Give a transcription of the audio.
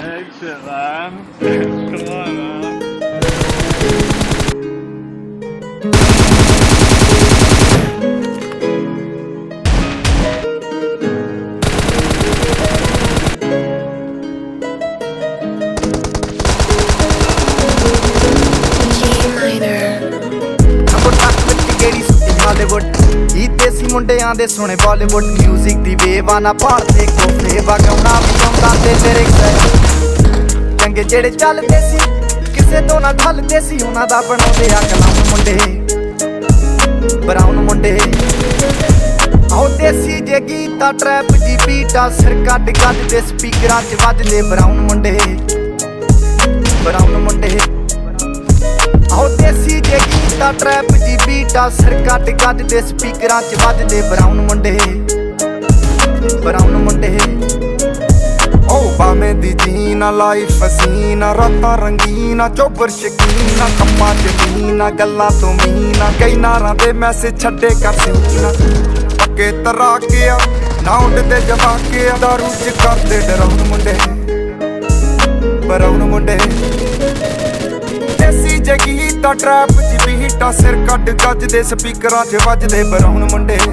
Exit, man. Come on, man. ਦੇਸੀ ਮੁੰਡਿਆਂ ਦੇ ਸੋਹਣੇ ਬਾਲੀਵੁੱਡ ਮਿਊਜ਼ਿਕ ਦੀ ਵੇਵ ਆ ਨਾ ਭਾਰਤੇ ਕੋਫੇ ਵਗਾਉਣਾ ਵੀ ਆਉਂਦਾ ਤੇ ਲਿਰਿਕਸ ਚੰਗੇ ਜਿਹੜੇ ਚੱਲਦੇ ਸੀ ਕਿਸੇ ਤੋਂ ਨਾ ਠੱਲਦੇ ਸੀ ਉਹਨਾਂ ਦਾ ਬਣਾਉਂਦੇ ਆ ਕਲਾਮ ਮੁੰਡੇ ਬਰਾਊਨ ਮੁੰਡੇ ਆਹ ਦੇਸੀ ਜੇ ਗੀਤਾ ਟਰੈਪ ਜੀ ਬੀਟਾ ਸਿਰ ਕੱਢ ਗੱਜ ਦੇ ਸਪੀਕਰਾਂ 'ਚ ਵੱਜਦੇ ਬਰਾਊਨ ਮੁੰਡੇ ਆਹ ਦੇਸੀ ਜੇ ਗੀਤਾ ਟਰੈਪ ਜੀ ਬੀਟਾ ਸਿਰ ਕੱਢ ਗੱਜ ਦੇ ਸਪੀਕਰਾਂ 'ਚ ਵੱਜਦੇ ਬਰਾਊਨ ਮੁੰਡੇ ਓ ਬਾਵੇਂ ਦੀ ਜੀਨਾ ਲਾਈਫ ਹਸੀਨਾ ਰਾਤਾਂ ਰੰਗੀਨਾ ਚੋਬਰ ਸ਼ਕੀਨਾ ਕੰਮਾਂ 'ਚ ਮੀਨਾ ਗੱਲਾਂ ਤੋਂ ਮੀਨਾ ਕਈ ਨਾਰਾਂ ਦੇ ਮੈਸੇਜ ਛੱਡੇ ਕਰ ਸੀਨਾ ਪੱਕੇ ਤਰਾਕਿਆ ਨਾ ਉੱਡਦੇ ਜਵਾਕਿਆ ਦਾਰੂ 'ਚ ਕਰਦੇ ਡਰਾਉਣ ਮੁੰਡੇ ਬਰਾਊਨ ਮੁੰਡੇ ਦੇਸੀ ਜੇ ਗੀਤਾ ਟਰੈਪ ਜੀ ਬੀਟਾ ਸਿਰ ਕੱਢ ਗੱਜ ਦੇ ਸਪੀਕਰਾਂ 'ਚ ਵੱਜਦੇ ਬਰਾਊਨ ਮੁੰਡੇ